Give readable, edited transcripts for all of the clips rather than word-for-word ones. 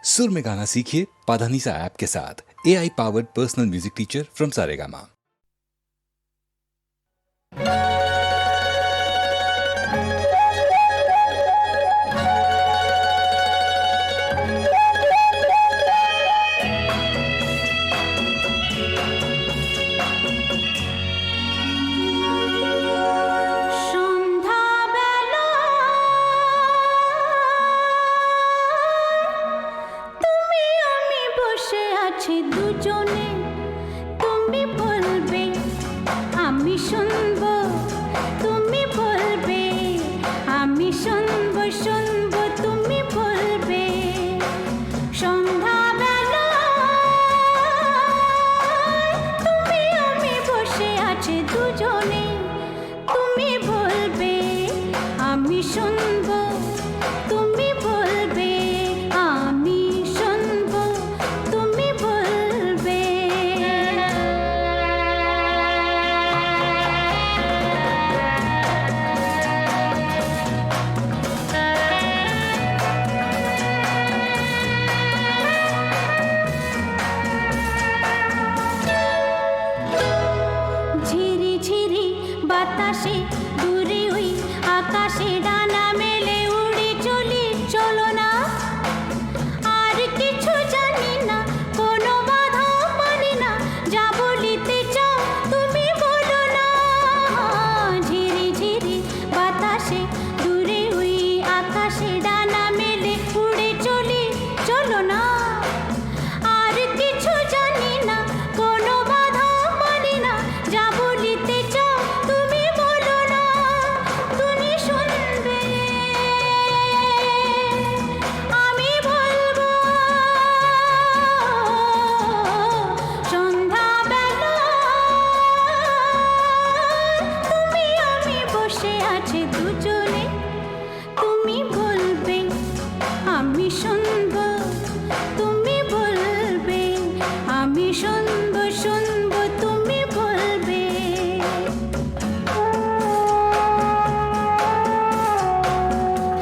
सुर में गाना सीखिए पाधानीसा ऐप के साथ। AI powered personal music teacher from Saregama. দুজনে তুমি বলবে আমি শুনবো, তুমি বলবে আমি শুনবো, শুনবো তুমি বলবে। সন্ধ্যাবেলা তুমি আমি বসে আছি দুজনে, তুমি বলবে আমি শুনবো, তুমি বলবে আমি শুনবো, তুমি বলবে। ঝিরি ঝিরি বাতাসে দূরে ওই আকাশে ডানা মেলে উড়ে চলি, চলো না আর কিছু জানি না, কোনো বাধা মানি না, যা বলিতে চাও তুমি বলো না। ঝিরি ঝিরি বাতাসে দূরে ওই আকাশে ডানা মেলে উড়ে চলি, চলো না আর কিছু জানি না, কোনো বাধা মানি না, যা বলিতে চাও তুমি বলো না। তুমি শুনবে আমি বলবো। সন্ধ্যাবেলা তুমি আমি বসে আছি দুজনে, তুমি বলবে আমি শুনবো, তুমি বলবে আমি শুনবো, শুনবো তুমি বলবে।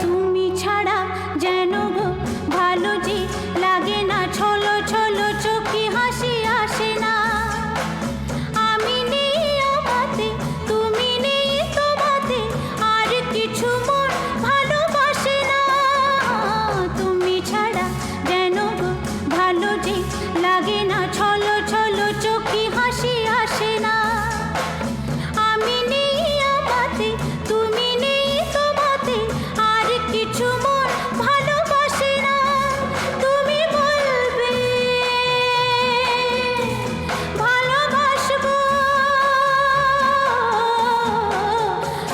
তুমি ছাড়া যেন গো ভালো যে লাগে না, ছলো ছলো চোখে হাসি আসে না। আমি নেই আমাতে, তুমি নেই তোমাতে, আর কিছু মন ভালোবাসে না। তুমি ছাড়া যেন গো ভালো যে লাগে না, ছলো ছলো চোখে হাসি আসে না। আমি নেই আমাতে, তুমি নেই তোমাতে, আর কিছু মন ভালোবাসে না। তুমি বলবে ভালোবাসবো।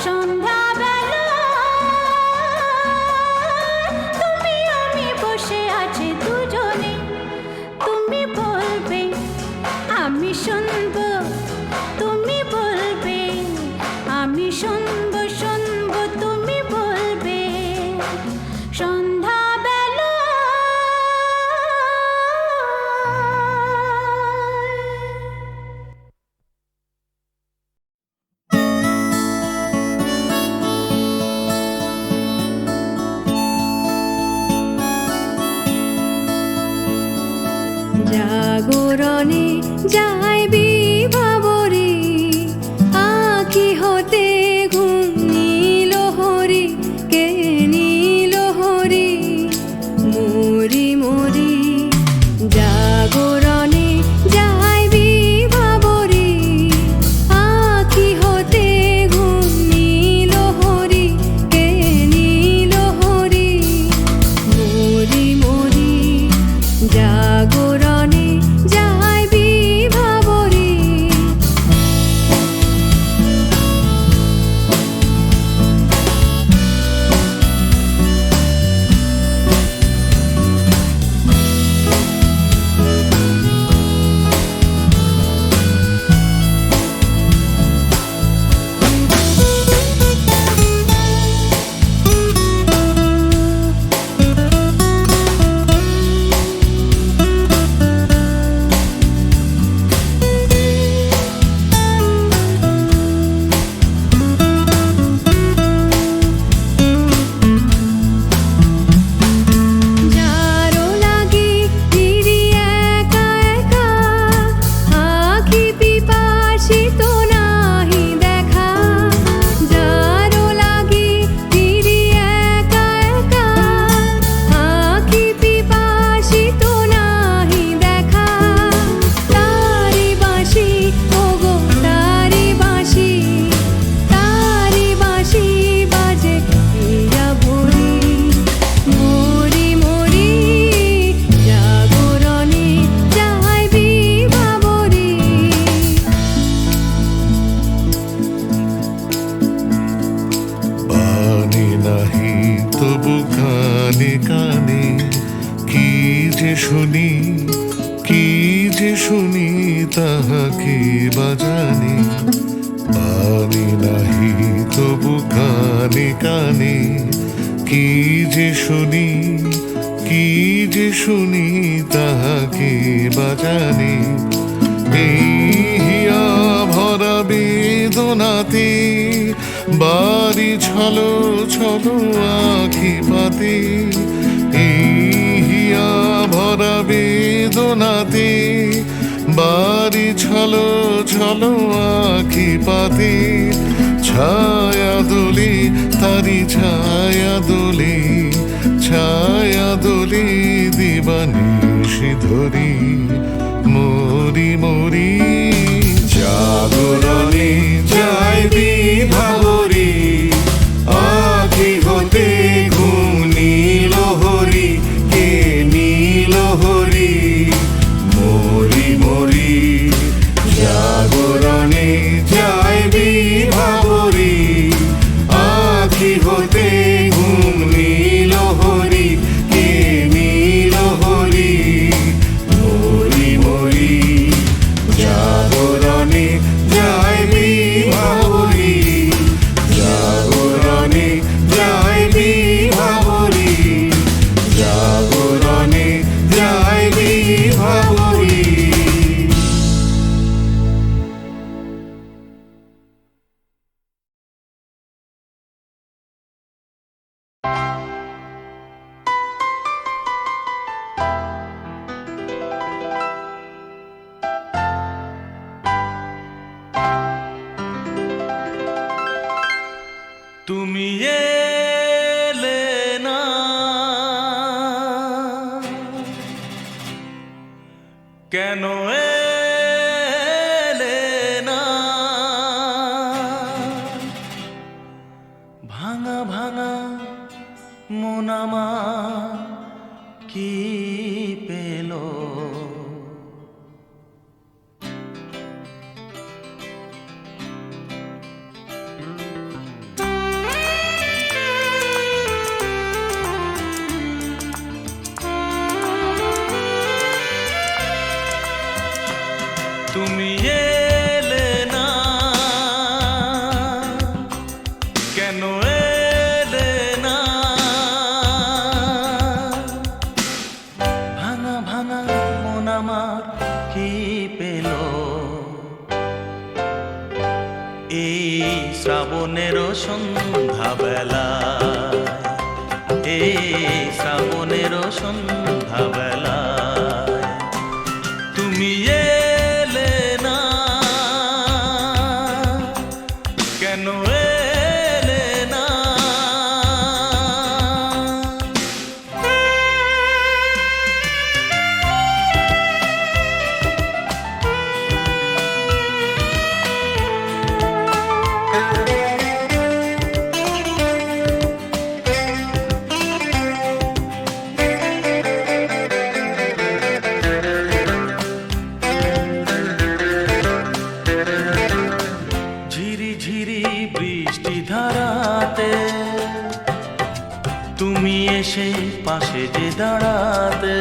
সন্ধ্যাবেলা তুমি আমি বসে আছি দুজনে, তুমি বলবে আমি শুনবো, তুমি বলবে আমি শুনবো, শুনবো তুমি বলবে। সন্ধ্যাবেলা জাগরণে যাইবি ভাবরে, আঁখি হতে ঘুম নীল হরি, কে নীল হরি মরি মরি। জাগরণে যাইবি ভাবরে, আঁখি হতে ঘুম নীল হরি, কে নীল হরি মরি মরি। জাগরণে যাইবি ভাব যে শুনি, কি যে শুনি, তাহাকে বাজানি। পানি নাহি তবু কানে কানে, কি যে শুনি, কি যে শুনি, তাহাকে বাজানি। এই হিয়া ভরা বেদনাতে বাড়ি ছলো ছলো আখি পাতে। এই হিয়া ভরা বেদনাতে বাড়ি ছলো ছলো আখি পাতে। ছায়া দোলে তারি ছায়া দোলে, ছায়া দোলে দিবানিশি ধরি। মরি মরি জাগরণে যায় বিভাবরী, আখি হতে ঘুম নীল হরি, কে নীল হরি। মরি মরি জাগরণে যায় বিভাবরী, আখি হতে ঘুম নীল হরি, কে নীল হরি। মরি মরি জাগরণে যায় বিভাবরী, জাগরণে যায় বিভাবরী, জাগরণে যায় বিভাবরী। তুমি এলে না, কেন এলে না? ভাঙা ভাঙা মন আমার কি পেল? তুমি এলে না, কেন এলে না? ভাঙা ভাঙা মন আমার কি পেল? এই শ্রাবণের সন্ধ্যা বেলায়, এই শ্রাবণের সন্ধ্যা বেলায় তুমি এলে না, কেন এলে না? ঝিরি ঝিরি বৃষ্টি ধারাতে তুমি এসে পাশে যে দাঁড়াতে।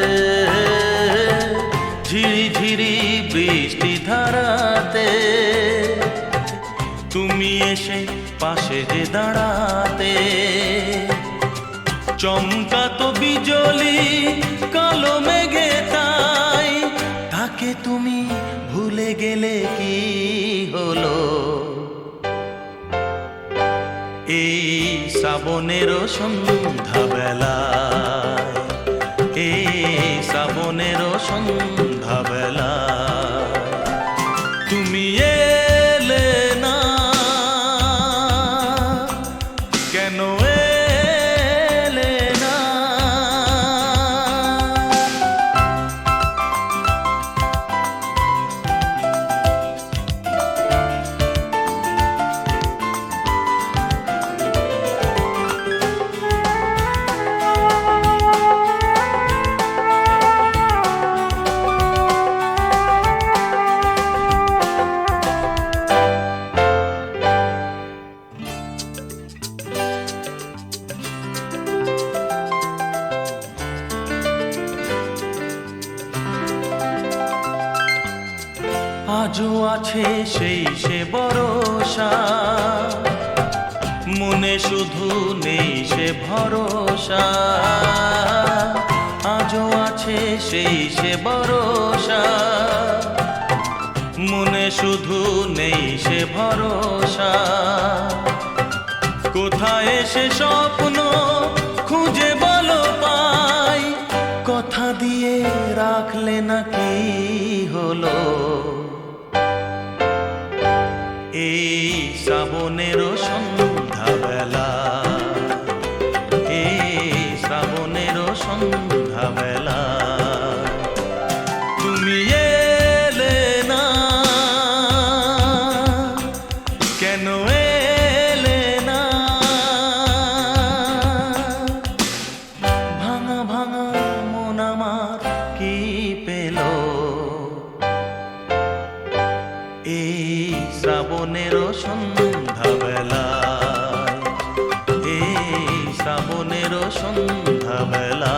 ঝিরি ঝিরি বৃষ্টি ধারাতে তুমি এসে পাশে যে দাঁড়াতে। চমকাতো বিজলি কালো মেঘে তাই, তাকে তুমি ভুলে গেলে কি হলো? এই শ্রাবণের সন্ধ্যা বেলায়, এই শ্রাবণের সন্ধ্যা বেলায় তুমি এলে না, কেন এলে না? আজও আছে সেই সে ভরসা, মনে শুধু নেই সে ভরসা। আজও আছে সেই সে ভরসা, মনে শুধু নেই সে ভরসা। কোথায় সে স্বপ্ন খুঁজে বলো পাই, কথা দিয়ে রাখলে না কি হলো। এই শ্রাবণেরও সন্ধ্যাবেলা, এই শ্রাবণেরও সন্ধ্যাবেলা, তুমি এলে না, কেন এলে না। ভাঙা ভাঙা মন আমার কি পেল, এই শ্রাবণেরও সন্ধ্যাবেলায়, এই শ্রাবণেরও সন্ধ্যাবেলা,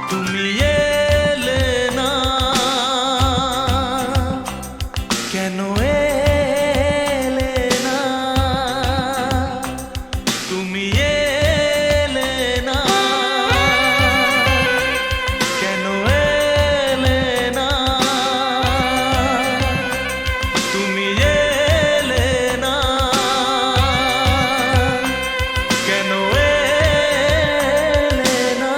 তুমি এলে না, কেন এলে না, তুমি এলে না, কেন এলে না, তুমি এলে না, কেন এলে না।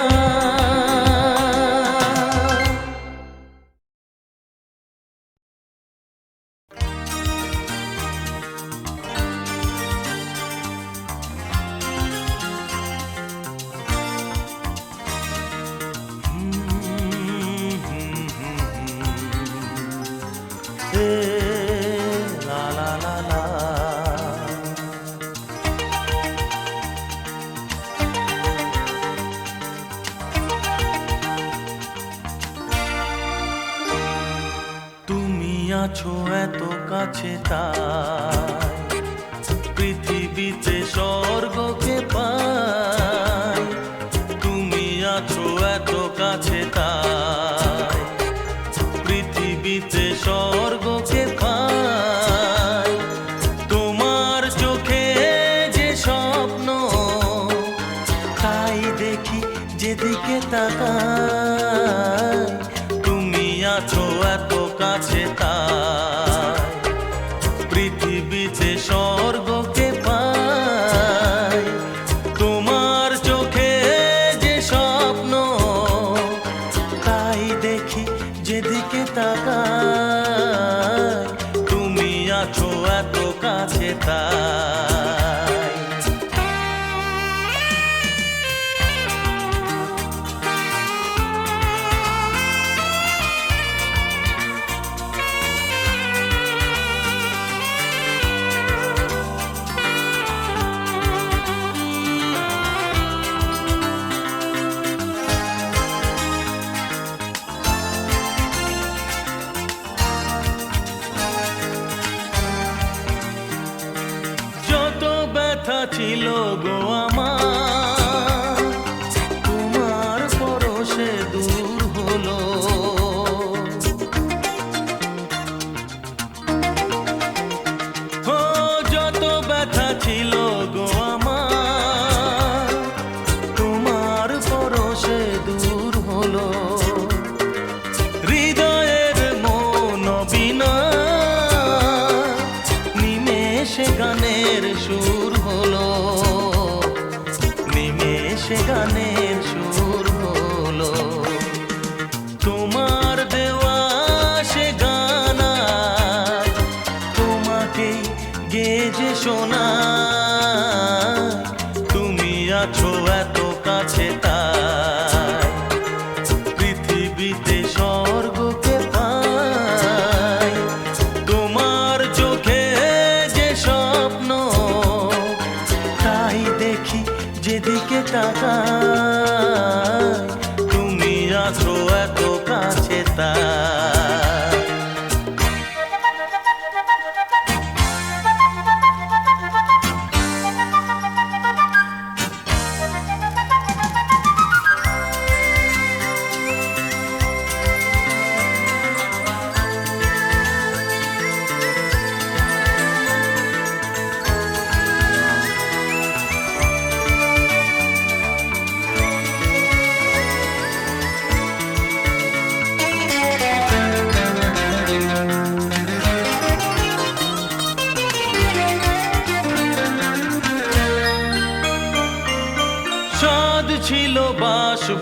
La la la la. তুমি আছো এত কাছে তাই পৃথিবীতে স্বর্গকে পাই। তুমি আছো এত কাছে তাই পৃথিবীতে স্বর্গকে পাই। তোমার চোখে যে স্বপ্ন তাই দেখি যেদিকে তাকাই। তুমি আছো এত কাছে তাই পৃথিবীতে স্বর্গকে পাই। তোমার চোখে যে স্বপ্ন তাই দেখি যেদিকে তাকাই। তুমি আছো এত কাছে তাই। যত ব্যথা ছিল গো আমার, তোমার পরশে দূর হলো। ও যত ব্যথা ছিল গো আমার, তোমার পরশে দূর হলো। হৃদয়ের মন বিনা নিমেষে গানের সুর হলো, নিমেষে গানের সুর হলো। তোমার দেওয়া সে গানা তোমাকে গেজে শোনা। তুমি আছো এত কাছে তাই পৃথিবীতে স্বর্গকে পাই। তোমার চোখে যে স্বপ্ন তাই দেখি যেদিকে তাকাই। তুমি আছো এত কাছে তাই।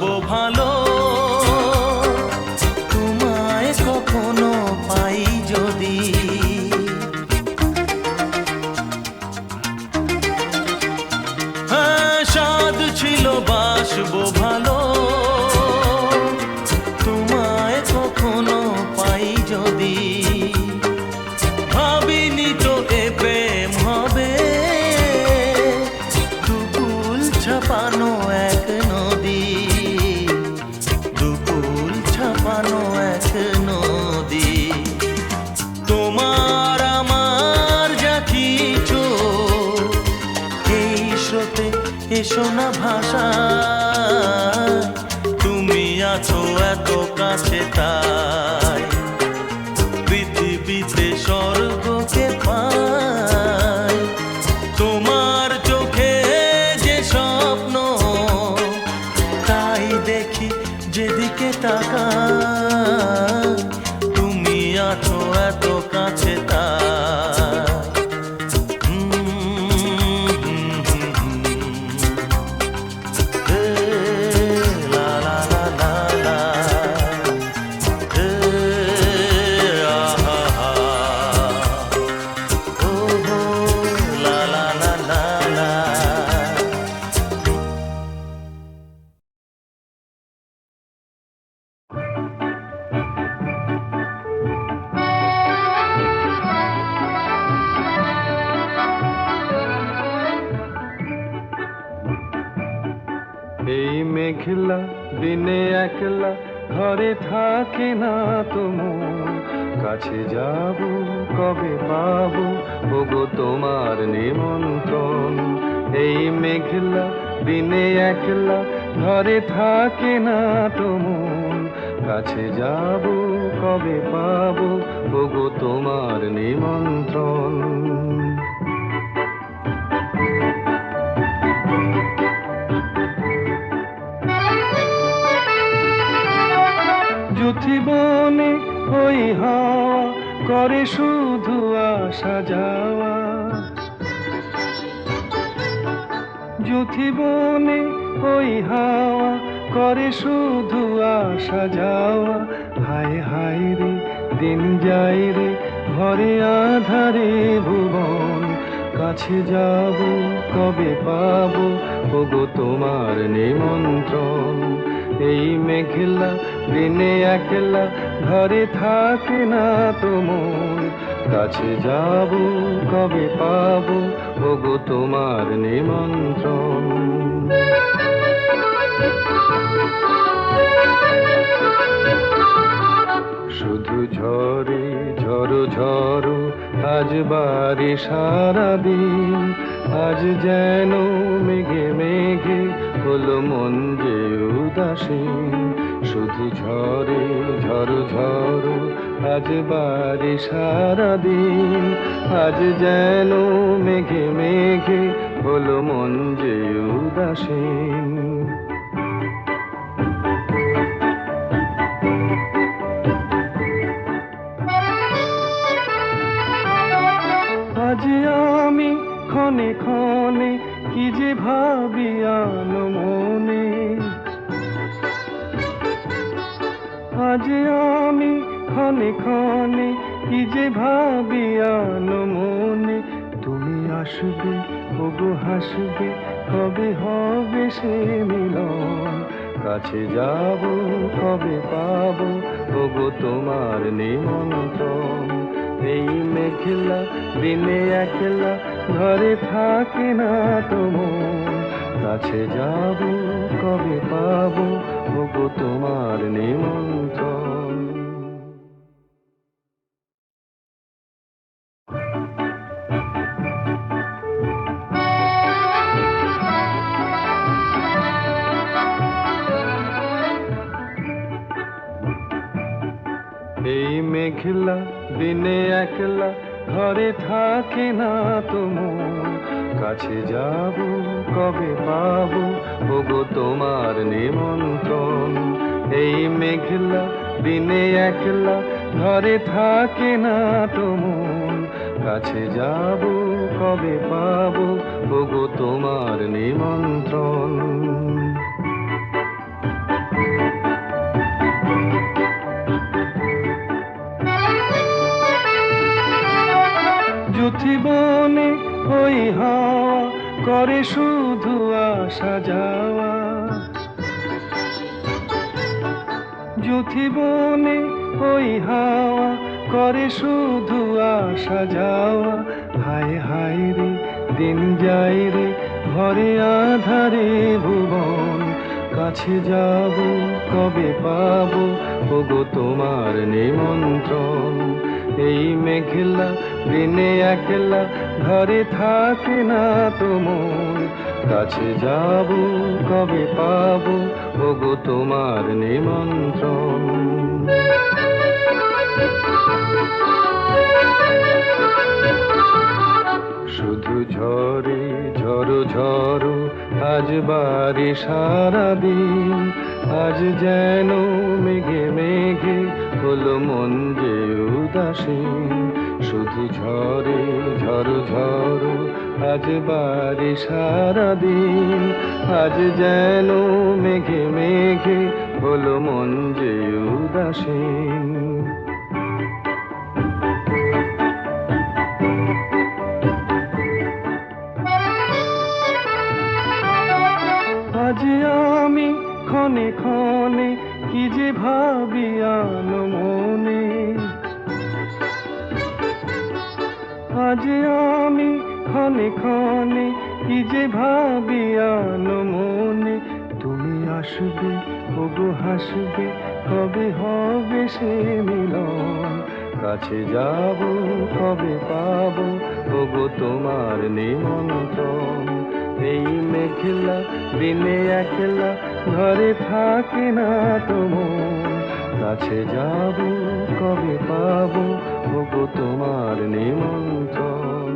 বাসবো ভালো তোমায় কখনো পাই যদি হ্যাঁ সাধ ছিল বাসবো ভালো তোমায় কখনো পাই যদি ভাবিনি তো এ প্রেম হবে দুকুল ছাপানো এক নদী দুকুল ছাপানো এক নদী তোমার আমার যা কিছু এই স্রোতে এসো না ভাষা তুমি আছো এত কাছে তাই পৃথিবীতে স্বর্গকে পাই তোমার চোখে যে স্বপ্ন তাই দেখি যেদিকে তাকাই তুমি আছো এত কাছে তাই লা লা লা লা লা এই মেঘলা দিনে একলা ঘরে থাকে না তোমার কাছে যাব কবে পাবো ওগো তোমার নিমন্ত্রণ এই মেঘলা দিনে একলা ঘরে থাকে না তোমার কাছে যাব কবে পাবো ওগো তোমার নিমন্ত্রণ জীবনে ওই হাওয়া করে শুধু আসা যাওয়া জীবনে ওই হাওয়া করে শুধু আসা যাওয়া হায় হায় রে দিন যায় রে ঘরে আধারে ভুবন কাছে যাব কবে পাবো ওগো তোমার নিমন্ত্রণ এই মেঘলা দিনে একলা ঘরে থাকে না তোমার কাছে যাব কবে পাবো ওগো তোমার নিমন্ত্রণ শুধু ঝরে ঝড়ো ঝড়ো আজ বাড়ি সারাদিন আজ যেন মেঘে মেঘে হলো মন যে উদাসীন শুধু ঝরে ঝড়ো ঝড়ো আজ বাড়ি সারাদিন আজ যেন মেঘে মেঘে হলো মন যে উদাসীন আজ আমি ক্ষণে ক্ষণে কি যে ভাবি আনো মনে আজ আমি ক্ষণে ক্ষণে কি যে ভাবি আনো মনে তুমি আসবে ওগো হাসবে কবে হবে সে মিলন কাছে যাব কবে পাবো ওগো তোমার নিমন্ত্রণ এই মেঘলা দিনে একলা ঘরে থাকে না তোমার কাছে যাব কবে পাবো ওগো তোমার নিমন্ত্রণ এই মেঘলা দিনে একলা ঘরে থাকে না তোমার কাছে যাব কবে পাবো ওগো তোমার নিমন্ত্রণ এই মেঘলা দিনে একলা ঘরে থাকে না তোমার কাছে যাব কবে পাবো ওগো তোমার নিমন্ত্রণ হাওয়া করে শুধু আসা যাওয়া, যুথি বনে ওই হাওয়া করে শুধু আসা যাওয়া। হায় হায় রে দিন যায় রে ঘরে আধারে ভুবন, কাছে যাব কবে পাবো ওগো তোমার নিমন্ত্রণ। এই মেঘলা দিনে একলা ঘরে থাকে না তো মন, কাছে যাব কবে পাবো ওগো তোমার নিমন্ত্রণ। শুধু ঝরে ঝড়ো ঝড়ো আজ বাড়ি সারাদিন, আজ যেন মেঘে মেঘে হলো মন যে উদাসীন। শুধু ঝরে ঝড়ো ঝড়ো আজ বাড়ি সারাদিন, আজ যেন মেঘে মেঘে হলো মন যে উদাসীন। আজ আমি ক্ষণে ক্ষণে কি যে ভাবি আনো মনে, আজ আমি ক্ষণে ক্ষণে কি যে ভাবি আনো মনে। তুমি আসবে ওগো হাসবে কবে হবে সে মিলন, কাছে যাব কবে পাবো ওগো তোমার নিমন্ত্রণ। এই মেঘলা দিনে একলা ঘরে থাকে না তো মন, কাছে যাব কবে পাবো ওগো তোমার নিমন্ত্রণ।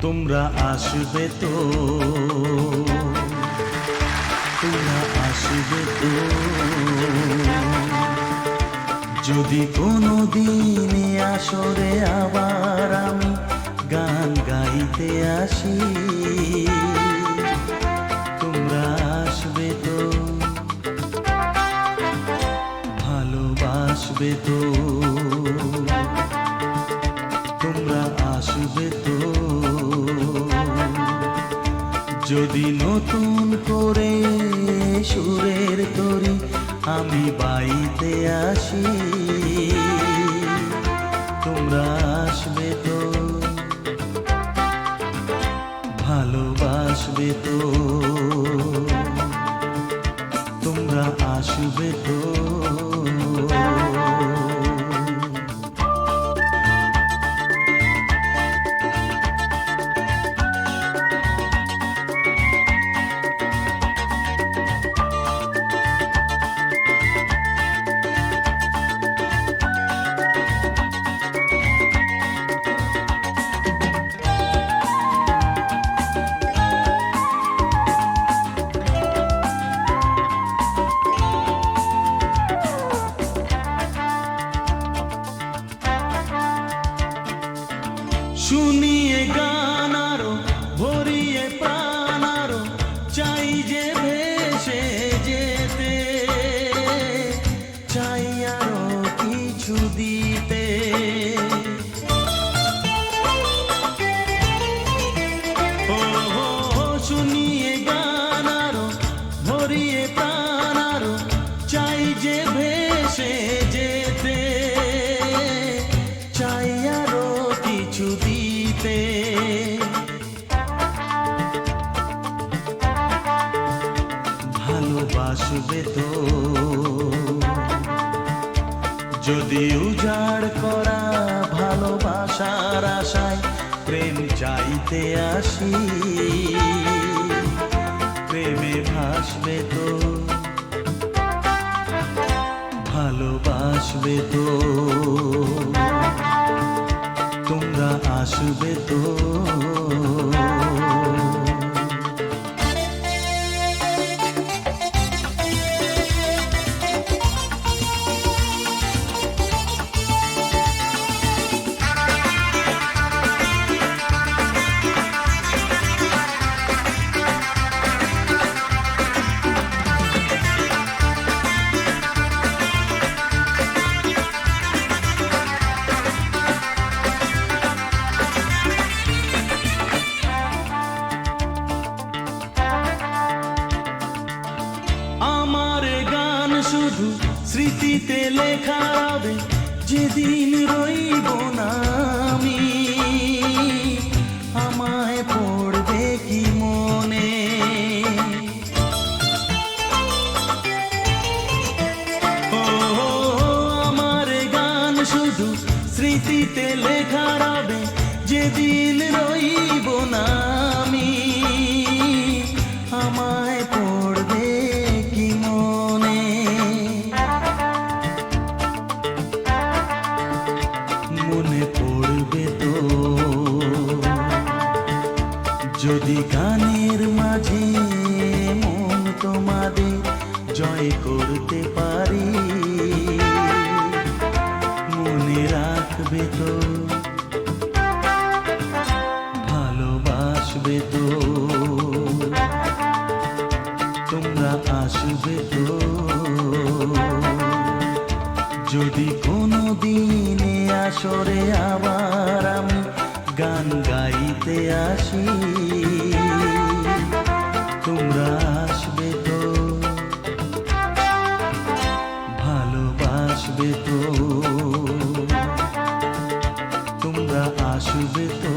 তোমরা আসবে তো, তোমরা আসবে তো, যদি কোনো দিনে আসরে আবার আমি গান গাইতে আসি। তোমরা আসবে তো, ভালোবাসবে তো, তোমরা আসবে তো, যদি নতুন করে সুরের তরি আমি বাইতে আসি। তোমরা আসবে তো, ভালোবাসবে তো, তোমরা আসবে তো। শুনিয়ে গান আরো ভরিয়ে প্রাণ আরো চাই যে ভেসে যেতে, চাই আরো কিছু দিতে। ও শুনিয়ে গান আরো ভরিয়ে প্রাণ আরো চাই যে ভেসে যেতে, চাই আরো কিছু দিতে। ভালোবাসবে তো, যদি উজাড় করা ভালোবাসার আশায় প্রেম চাইতে আসি। প্রেমে ভাসবে তো, ভালোবাসবে তো। শুধু স্মৃতিতে লেখা রবে, যেদিন রইব না আমি, আমায় পড়বে কি মনে। ও আমার গান শুধু স্মৃতিতে লেখা রবে, যেদিন রইব না আমি, আমায় পড়বে কি মনে। মনে পড়বে তো যদি গানের মাঝে মন তোমাদের জয় করতে পারি। মনে রাখবে তো, ভালোবাসবে তো, তোমরা আসবে তো, যদি কোনো দিনে আসরে আবার আমি গান গাইতে আসি। তোমরা আসবে তো, ভালোবাসবে তো, তোমরা আসবে তো,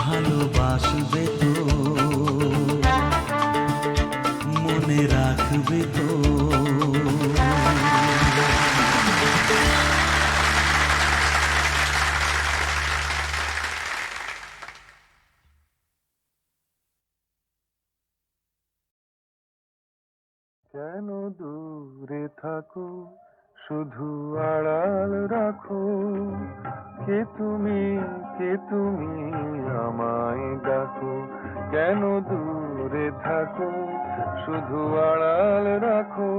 ভালোবাসবে তো, মনে রাখবে তো। কেন দূরে থাকো, শুধু আড়াল রাখো, কে তুমি আমায় ডাকো। কেন দূরে থাকো, শুধু আড়াল রাখো,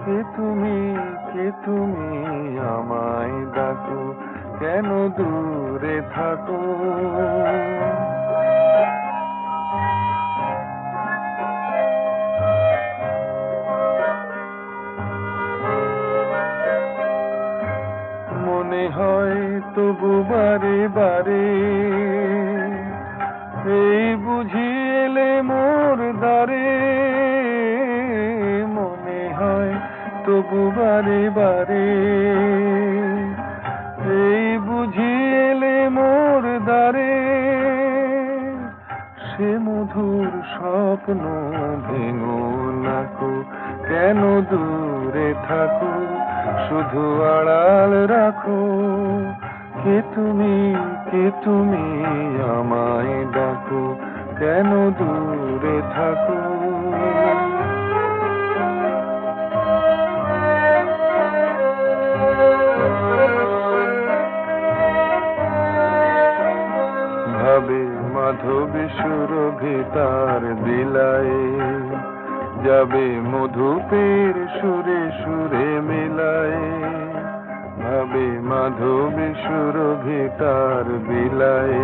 কে তুমি আমায় ডাকো। কেন দূরে থাকো। মনে হয় তবু বারে বারে, এই বুঝি এলে মোর দ্বারে। মনে হয় তবু বারে বারে, এই বুঝি এলে মোর দ্বারে। সে মধুর স্বপ্ন ভেঙো নাকো, কেন দূরে থাকো, শুধু আড়াল রাখো, কে তুমি আমায় ডাকো। কেন দূরে থাকো। ভাবে মাধবী সুরভি তার বিলায়, যাবে মধুপের সুরে সুরে মিলায়। ভাবে মাধবী সুরভি তার বিলায়,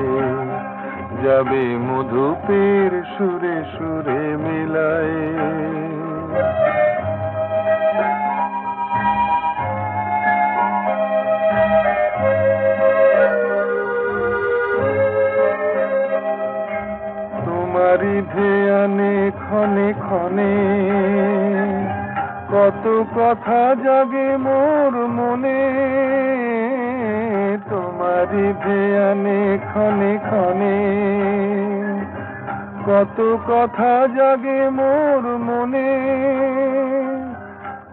যাবে মধুপের সুরে সুরে মিলায়। তোমারি ধ্যানে ক্ষণে ক্ষণে, কত কথা জাগে মোর মনে। তোমারি ধ্যানে ক্ষণে ক্ষণে, কত কথা জাগে মোর মনে।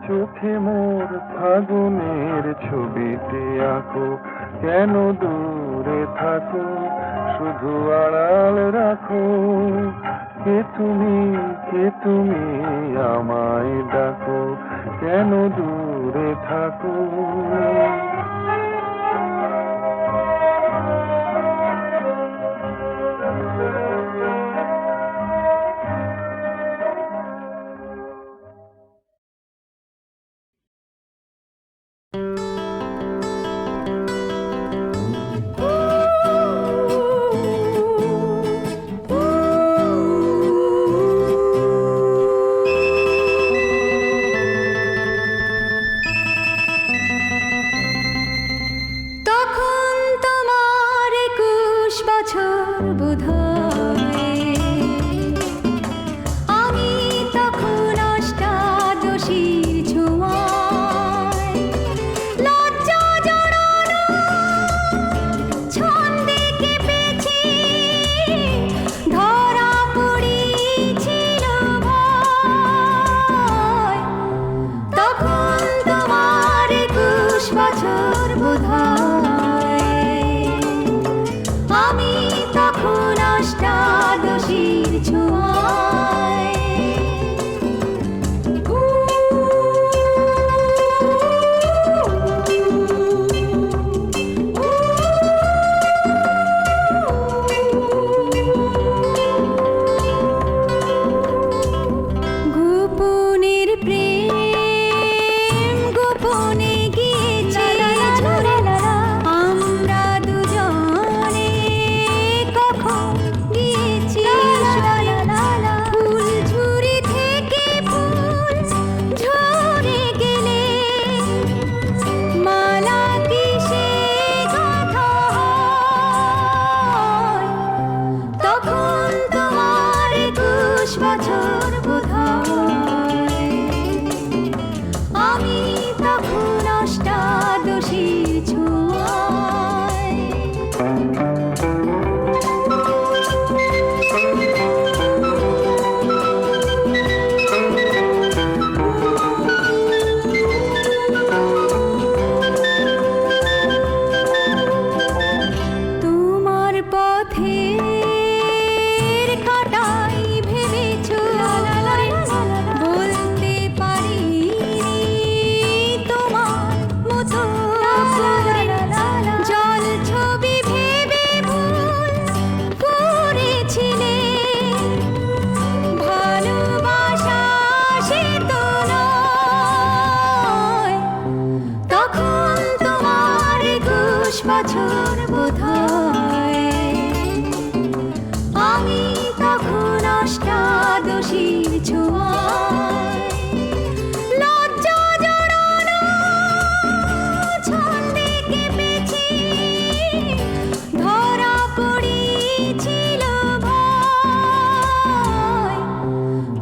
চোখে মোর ফাগুনের ছবিতে আঁকো, কেন দূরে থাকো, শুধু আড়াল রাখো, কে তুমি আমায় ডাকো। কেন দূরে থাকো। অষ্টাদশীর ছোঁয়ায় গোপনের প্রেম গোপনে গিয়েছে আমরা দুজনে কখন গিয়েছি ফুল ঝুড়ি থেকে ফুল ঝরে গেলে মালা কিসে গাঁথা হয় তখন তোমার ২১ বছর বোধহয় আমি তখন অষ্টাদশীর ছোঁয়ায় তোমার পথের কাঁটাই ভেবেছো বলতে পারি তোমার মতো জল ছবি ভেবে ভুল করেছিলে ভালোবাসা সে তো নয় তখন তোমার ২১ বছর বোধহয় আমি তখন অষ্টাদশীর ছোঁয়ায় লজ্জা জড়ানো ছন্দে কেঁপেছি ধরা পড়েছিল ভয়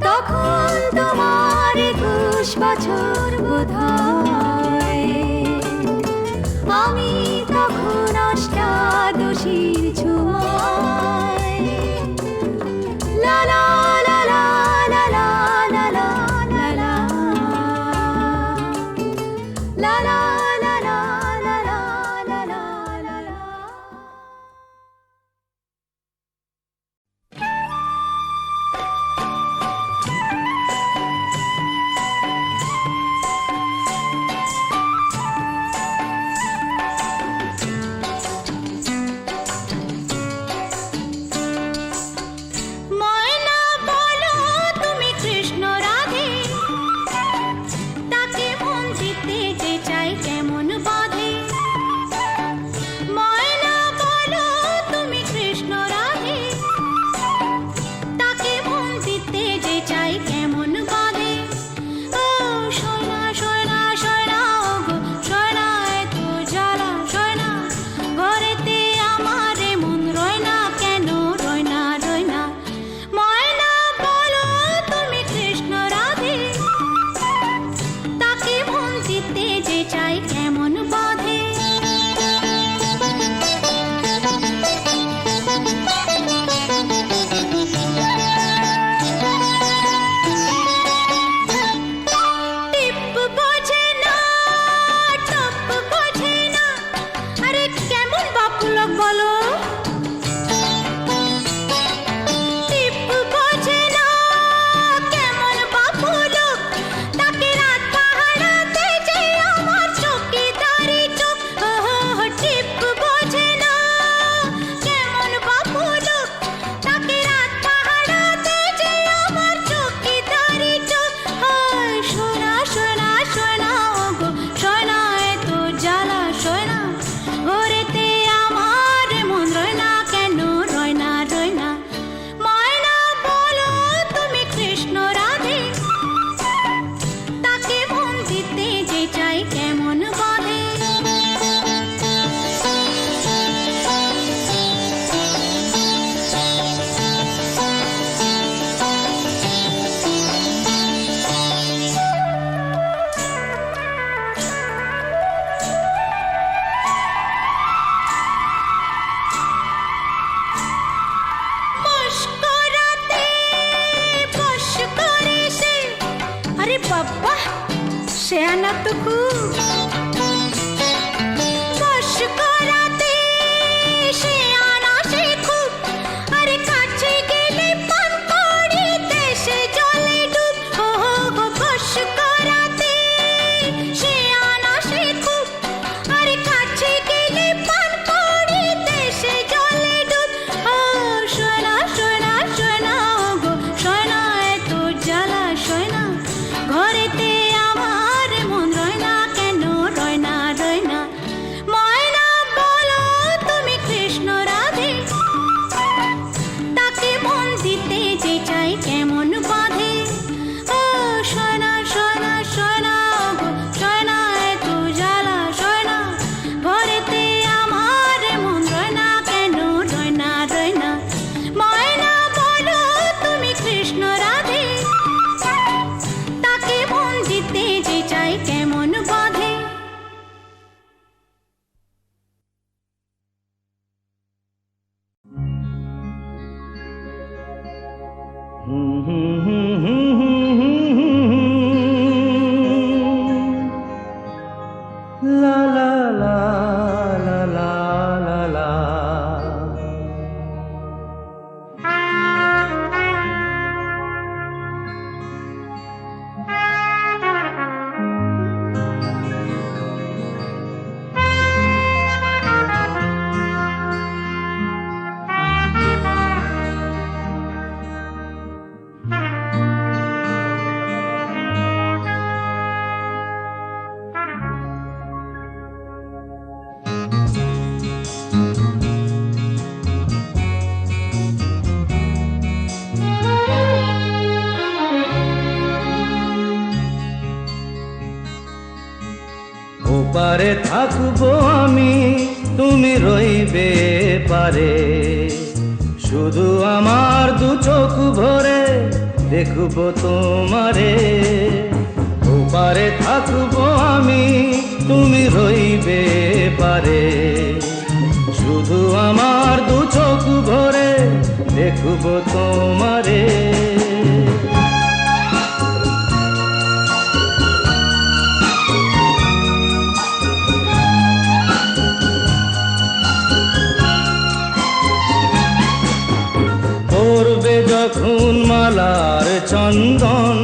তখন তোমার ২১ বছর বোধহয় আমি তখন অষ্টাদশীর ছোঁয়ায় লা লা লা লা লা লা লা লা লা লা লা লা লা লা লা লা লা লা লা ময়না বলো তুমি কৃষ্ণ রাধে তাকে মন দিতে যে চাই কেমন বাঁধে ময়না বলো তুমি কৃষ্ণ রাধে তাকে মন দিতে যে চাই কেমন বাঁধে ও সোনা সোনা সোনা গো সোনা এত জ্বালা সোনা ঘরেতে আমার মন রয় না কেন রয় না রয় না ময়না বলো তুমি কৃষ্ণ রাধে তাকে মন দিতে যে চাই কেমন বাঁধে টিপ বোঝে না টপ বোঝে না আরে কেমন বাপু লোক বলো টিপ বোঝে না কেমন বাপু লোক তাকে রাত পাহারাতে যে আমার চৌকিদারি চোখ টিপ বোঝে না কেমন বাপু লোক তাকে রাত পাহারাতে যে আমার চৌকিদারি চোখ হয় সোনা সোনা সোনা গো সোনা এত জ্বালা সোনা ঘরেতে আমার মন রয় না কেন রয় না রয় না ময়না বলো তুমি কৃষ্ণ রাধে তাকে মন দিতে যে চাই কেমন বাঁধে বশ করাতে বশ করে সে আরে বাবা সে আনা তো খুব বশ করাতে সে আনা সে খুব আরে লা লা লা লা লা লা লা। ওপারে থাকবো আমি, তুমি রইবে পারে, শুধু আমার দু চোখ ভরে দেখবো তোমারে। ওপারে থাকবো আমি, তুমি রইবে পারে, শুধু আমার দু চোখ ভরে দেখবো তোমারে। পড়বে যখন মালার চন্দন,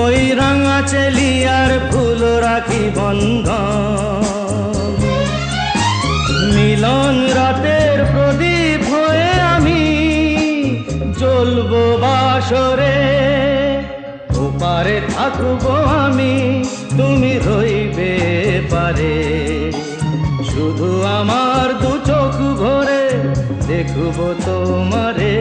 ওই রাঙা চেলিয়ার ফুল রাখি বন্ধন। মিলন রাতের প্রদীপ হয়ে আমি জ্বলবো বাসরে। ওপারে থাকবো আমি, তুমি রইবে পারে, শুধু আমার দু চোখ ভরে দেখবো তোমারে।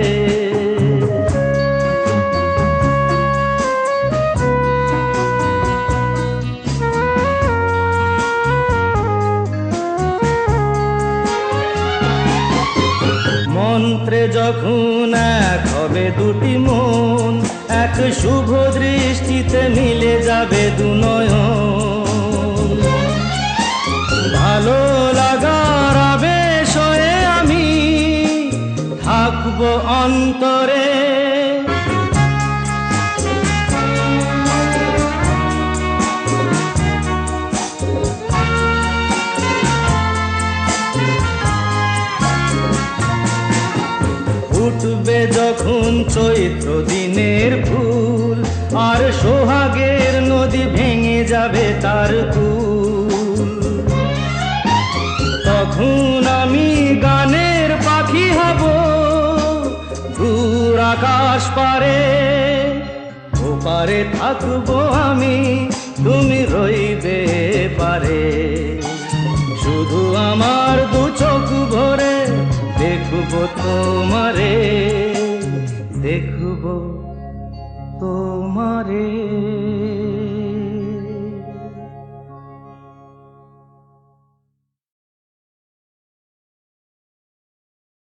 মন্ত্রে যখন এক হবে দুটি মন, এক শুভ দৃষ্টিতে মিলে যাবে দু নয়ন। ভালো লাগার আবেশ হয়ে আমি থাকবো অন্তরে। উঠবে যখন চৈত্র দিনের ফুল, আর সোহাগের নদী ভেঙে যাবে তার কুল। তখন আমি গানের পাখি হব দূর আকাশ পারে। ওপারে থাকবো আমি, তুমি রইবে পারে, শুধু আমার দু চোখ ভরে দেখবো তোমারে, দেখবো তোমারে।